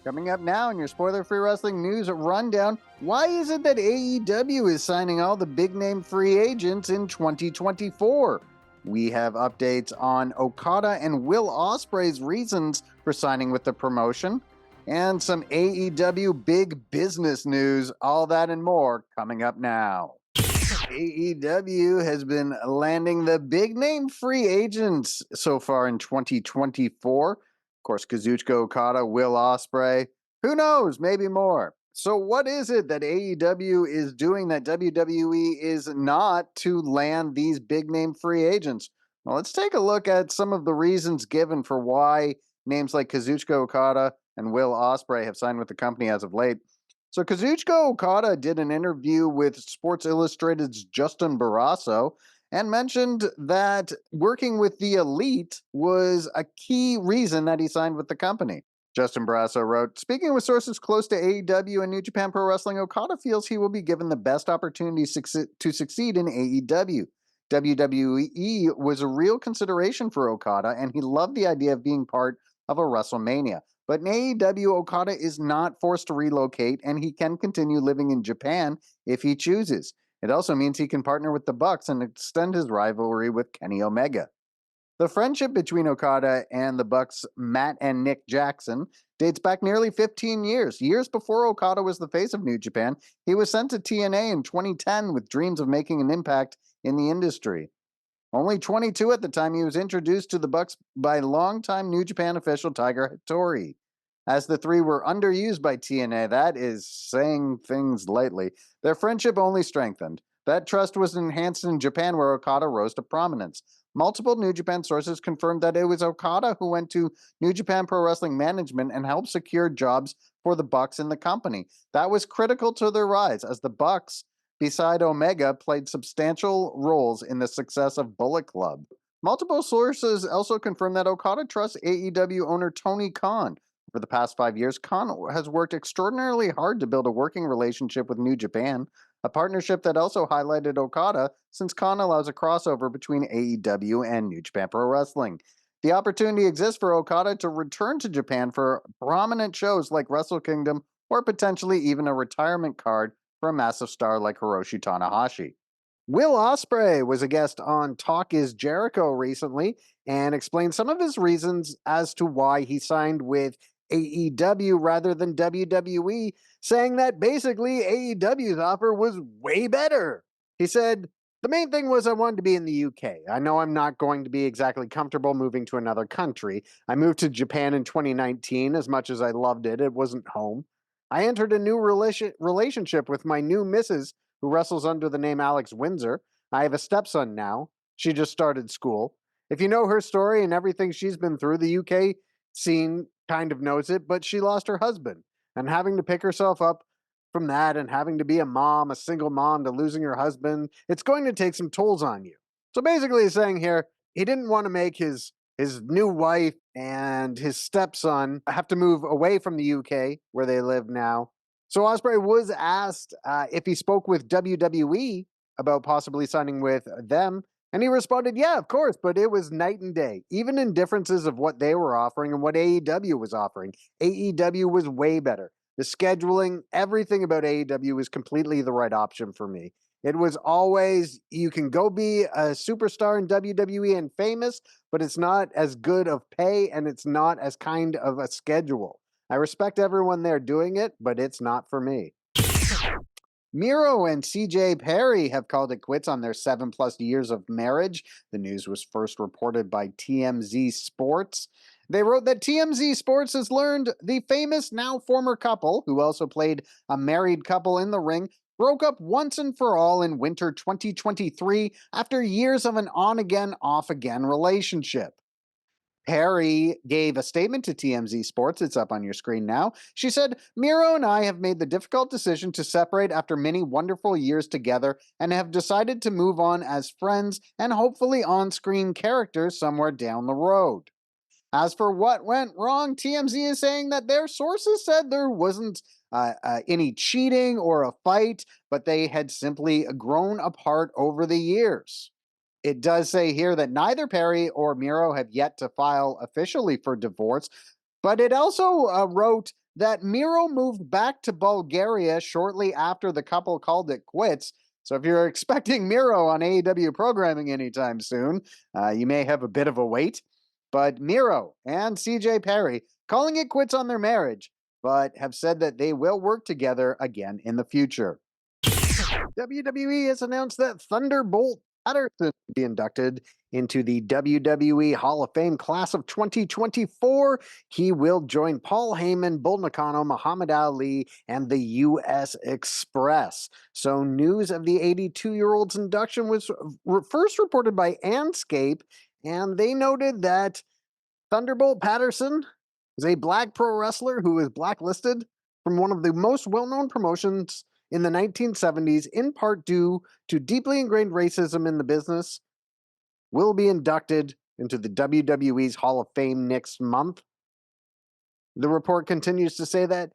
Coming up now in your spoiler-free wrestling news rundown, why is it that AEW is signing all the big-name free agents in 2024? We have updates on Okada and Will Ospreay's reasons for signing with the promotion, and some AEW big business news, all that and more coming up now. AEW has been landing the big-name free agents so far in 2024. Of course, Kazuchika Okada, Will Ospreay, who knows, maybe more. So what is it that AEW is doing that WWE is not to land these big-name free agents? Well, let's take a look at some of the reasons given for why names like Kazuchika Okada and Will Ospreay have signed with the company as of late. So Kazuchika Okada did an interview with Sports Illustrated's Justin Barrasso and mentioned that working with the Elite was a key reason that he signed with the company. Justin Barrasso wrote, speaking with sources close to AEW and New Japan Pro Wrestling, Okada feels he will be given the best opportunity to succeed in AEW. WWE was a real consideration for Okada, and he loved the idea of being part of a WrestleMania. But in AEW, Okada is not forced to relocate, and he can continue living in Japan if he chooses. It also means he can partner with the Bucks and extend his rivalry with Kenny Omega. The friendship between Okada and the Bucks' Matt and Nick Jackson dates back nearly 15 years. Years before Okada was the face of New Japan, he was sent to TNA in 2010 with dreams of making an impact in the industry. Only 22 at the time, he was introduced to the Bucks by longtime New Japan official Tiger Hattori. As the three were underused by TNA, that is saying things lightly, their friendship only strengthened. That trust was enhanced in Japan, where Okada rose to prominence. Multiple New Japan sources confirmed that it was Okada who went to New Japan Pro Wrestling Management and helped secure jobs for the Bucks in the company. That was critical to their rise, as the Bucks, beside Omega, played substantial roles in the success of Bullet Club. Multiple sources also confirmed that Okada trusts AEW owner Tony Khan. For the past 5 years, Khan has worked extraordinarily hard to build a working relationship with New Japan, a partnership that also highlighted Okada since Khan allows a crossover between AEW and New Japan Pro Wrestling. The opportunity exists for Okada to return to Japan for prominent shows like Wrestle Kingdom or potentially even a retirement card for a massive star like Hiroshi Tanahashi. Will Ospreay was a guest on Talk Is Jericho recently and explained some of his reasons as to why he signed with AEW rather than WWE, saying that basically AEW's offer was way better. He said, the main thing was I wanted to be in the UK. I know I'm not going to be exactly comfortable moving to another country. I moved to Japan in 2019. As much as I loved it, it wasn't home. I entered a new relationship with my new missus, who wrestles under the name Alex Windsor. I have a stepson now. She just started school. If you know her story and everything she's been through, the UK scene kind of knows it, but she lost her husband. And having to pick herself up from that and having to be a mom, a single mom, to losing her husband, it's going to take some tolls on you. So basically he's saying here, he didn't want to make his new wife and his stepson have to move away from the UK where they live now. So Ospreay was asked if he spoke with WWE about possibly signing with them, and he responded, yeah, of course, but it was night and day. Even in differences of what they were offering and what AEW was offering, AEW was way better. The scheduling, everything about AEW was completely the right option for me. It was always, you can go be a superstar in WWE and famous, but it's not as good of pay and it's not as kind of a schedule. I respect everyone there doing it, but it's not for me. Miro and CJ Perry have called it quits on their 7+ years of marriage. The news was first reported by TMZ Sports. They wrote that TMZ Sports has learned the famous, now former couple, who also played a married couple in the ring, broke up once and for all in winter 2023 after years of an on-again, off-again relationship. Perry gave a statement to TMZ Sports. It's up on your screen now. She said, Miro and I have made the difficult decision to separate after many wonderful years together and have decided to move on as friends and hopefully on-screen characters somewhere down the road. As for what went wrong, TMZ is saying that their sources said there wasn't any cheating or a fight, but they had simply grown apart over the years. It does say here that neither Perry or Miro have yet to file officially for divorce, but it also wrote that Miro moved back to Bulgaria shortly after the couple called it quits. So if you're expecting Miro on AEW programming anytime soon, you may have a bit of a wait. But Miro and CJ Perry calling it quits on their marriage, but have said that they will work together again in the future. WWE has announced that Thunderbolt Patterson will be inducted into the WWE Hall of Fame class of 2024. He will join Paul Heyman, Bull Nakano, Muhammad Ali, and the U.S. Express. So news of the 82-year-old's induction was first reported by Anscape, and they noted that Thunderbolt Patterson is a black pro wrestler who is blacklisted from one of the most well-known promotions in the 1970s, in part due to deeply ingrained racism in the business, will be inducted into the WWE's Hall of Fame next month. The report continues to say that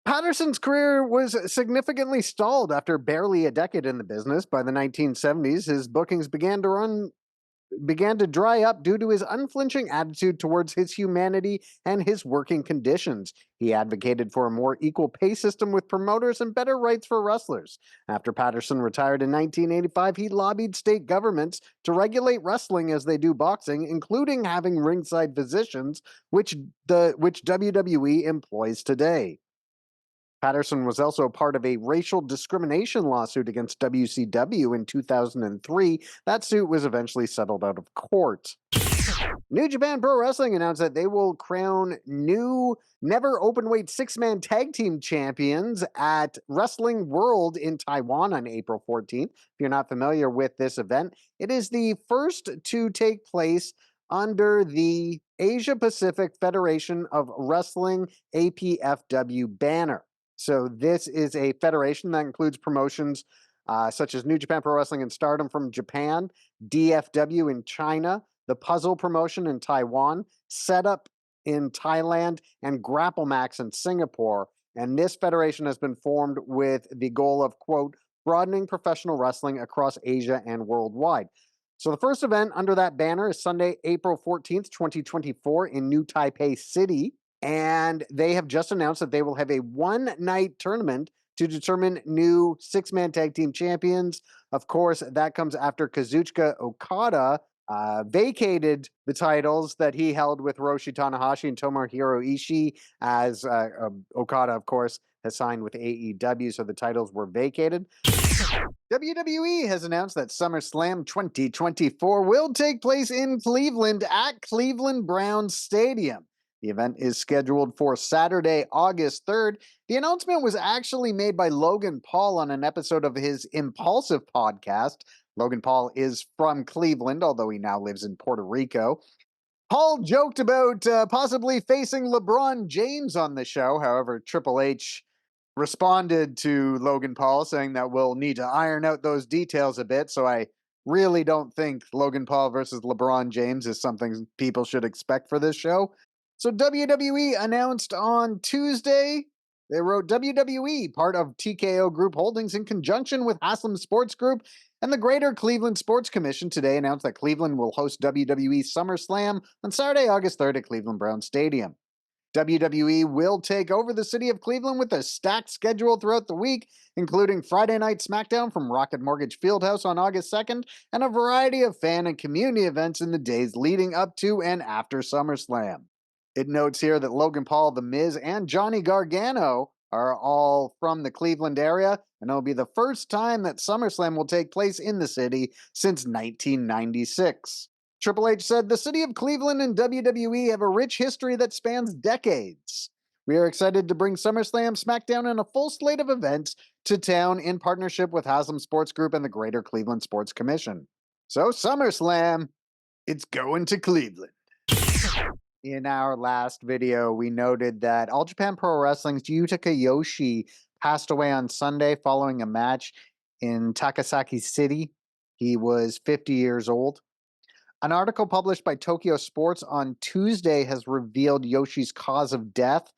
Patterson's career was significantly stalled after barely a decade in the business. By the 1970s, his bookings began to dry up due to his unflinching attitude towards his humanity and his working conditions. He advocated for a more equal pay system with promoters and better rights for wrestlers. After Patterson retired in 1985, he lobbied state governments to regulate wrestling as they do boxing, including having ringside physicians, which WWE employs today. Patterson was also part of a racial discrimination lawsuit against WCW in 2003. That suit was eventually settled out of court. New Japan Pro Wrestling announced that they will crown new never openweight six-man tag team champions at Wrestling World in Taiwan on April 14th. If you're not familiar with this event, it is the first to take place under the Asia Pacific Federation of Wrestling APFW banner. So this is a federation that includes promotions such as New Japan Pro Wrestling and Stardom from Japan, DFW in China, the Puzzle promotion in Taiwan, Setup in Thailand, and Grapple Max in Singapore. And this federation has been formed with the goal of, quote, broadening professional wrestling across Asia and worldwide. So the first event under that banner is Sunday, April 14th, 2024 in New Taipei City. And they have just announced that they will have a one-night tournament to determine new six-man tag team champions. Of course, that comes after Kazuchika Okada vacated the titles that he held with Hiroshi Tanahashi and Tomohiro Ishii, as Okada, of course, has signed with AEW, so the titles were vacated. WWE has announced that SummerSlam 2024 will take place in Cleveland at Cleveland Browns Stadium. The event is scheduled for Saturday, August 3rd. The announcement was actually made by Logan Paul on an episode of his Impulsive podcast. Logan Paul is from Cleveland, although he now lives in Puerto Rico. Paul joked about possibly facing LeBron James on the show. However, Triple H responded to Logan Paul saying that we'll need to iron out those details a bit. So I really don't think Logan Paul versus LeBron James is something people should expect for this show. So WWE announced on Tuesday, they wrote WWE, part of TKO Group Holdings in conjunction with Haslam Sports Group and the Greater Cleveland Sports Commission today announced that Cleveland will host WWE SummerSlam on Saturday, August 3rd at Cleveland Browns Stadium. WWE will take over the city of Cleveland with a stacked schedule throughout the week, including Friday Night SmackDown from Rocket Mortgage Fieldhouse on August 2nd, and a variety of fan and community events in the days leading up to and after SummerSlam. It notes here that Logan Paul, The Miz, and Johnny Gargano are all from the Cleveland area, and it'll be the first time that SummerSlam will take place in the city since 1996. Triple H said, the city of Cleveland and WWE have a rich history that spans decades. We are excited to bring SummerSlam, SmackDown, and a full slate of events to town in partnership with Haslam Sports Group and the Greater Cleveland Sports Commission. So SummerSlam, it's going to Cleveland. In our last video, we noted that All Japan Pro Wrestling's Yutaka Yoshie passed away on Sunday following a match in Takasaki City. He was 50 years old. An article published by Tokyo Sports on Tuesday has revealed Yoshie's cause of death,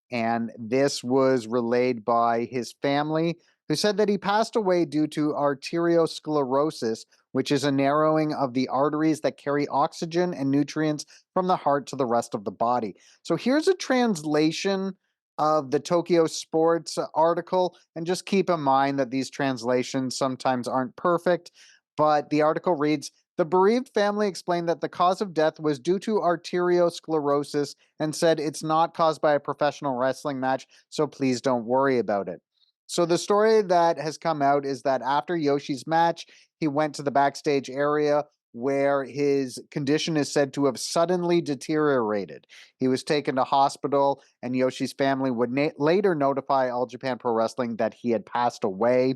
and this was relayed by his family, who said that he passed away due to arteriosclerosis, which is a narrowing of the arteries that carry oxygen and nutrients from the heart to the rest of the body. So here's a translation of the Tokyo Sports article. And just keep in mind that these translations sometimes aren't perfect, but the article reads, the bereaved family explained that the cause of death was due to arteriosclerosis and said it's not caused by a professional wrestling match, so please don't worry about it. So the story that has come out is that after Yoshie's match, he went to the backstage area where his condition is said to have suddenly deteriorated. He was taken to hospital, and Yoshie's family would later notify All Japan Pro Wrestling that he had passed away.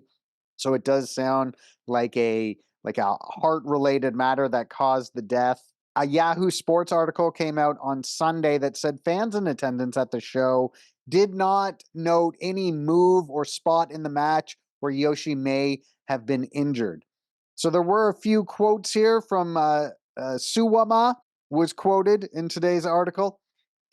So it does sound like a heart-related matter that caused the death. A Yahoo Sports article came out on Sunday that said fans in attendance at the show did not note any move or spot in the match where Yoshie may have been injured. So there were a few quotes here from Suwama was quoted in today's article.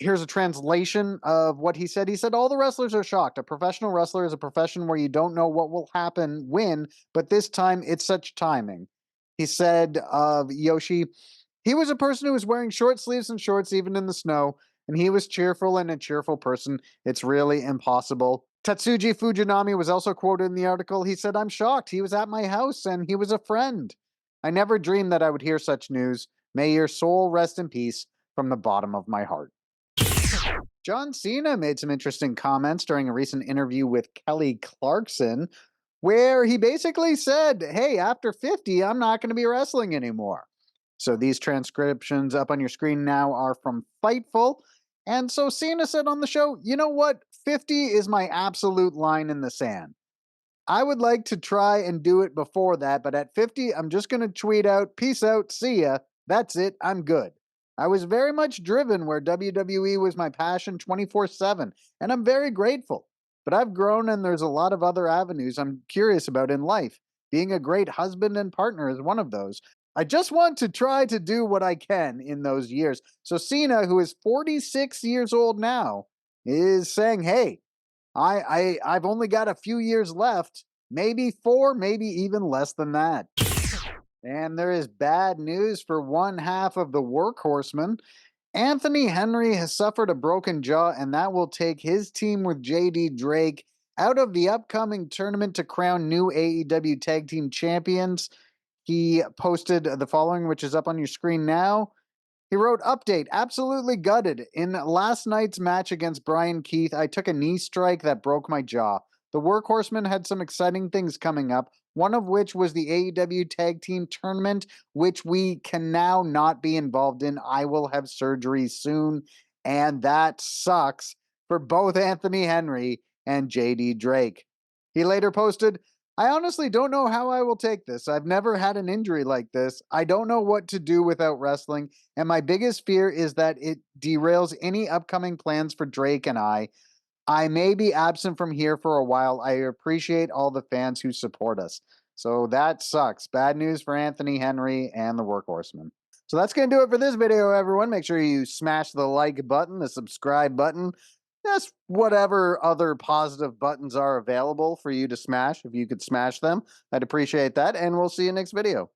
Here's a translation of what he said. He said, all the wrestlers are shocked. A professional wrestler is a profession where you don't know what will happen when, but this time it's such timing. He said of Yoshie, he was a person who was wearing short sleeves and shorts even in the snow, and he was cheerful and a cheerful person. It's really impossible. Tatsuji Fujinami was also quoted in the article. He said, I'm shocked. He was at my house and he was a friend. I never dreamed that I would hear such news. May your soul rest in peace from the bottom of my heart. John Cena made some interesting comments during a recent interview with Kelly Clarkson, where he basically said, hey, after 50, I'm not going to be wrestling anymore. So these transcriptions up on your screen now are from Fightful. And so Cena said on the show, you know what? 50 is my absolute line in the sand. I would like to try and do it before that, but at 50, I'm just going to tweet out, peace out, see ya. That's it, I'm good. I was very much driven where WWE was my passion 24/7, and I'm very grateful. But I've grown and there's a lot of other avenues I'm curious about in life. Being a great husband and partner is one of those. I just want to try to do what I can in those years. So Cena, who is 46 years old now, is saying, hey, I've only got a few years left, maybe 4, maybe even less than that. And there is bad news for one half of the Workhorsemen. Anthony Henry has suffered a broken jaw, and that will take his team with JD Drake out of the upcoming tournament to crown new AEW Tag Team Champions. He posted the following, which is up on your screen now. He wrote, update, absolutely gutted. In last night's match against Brian Keith, I took a knee strike that broke my jaw. The Workhorsemen had some exciting things coming up, one of which was the AEW Tag Team Tournament, which we can now not be involved in. I will have surgery soon, and that sucks for both Anthony Henry and JD Drake. He later posted, I honestly don't know how I will take this. I've never had an injury like this. I don't know what to do without wrestling, and my biggest fear is that it derails any upcoming plans for Drake and I. I may be absent from here for a while. I appreciate all the fans who support us. So that sucks. Bad news for Anthony Henry and the Workhorsemen. So that's going to do it for this video, everyone. Make sure you smash the like button, the subscribe button, just whatever other positive buttons are available for you to smash. If you could smash them, I'd appreciate that. And we'll see you next video.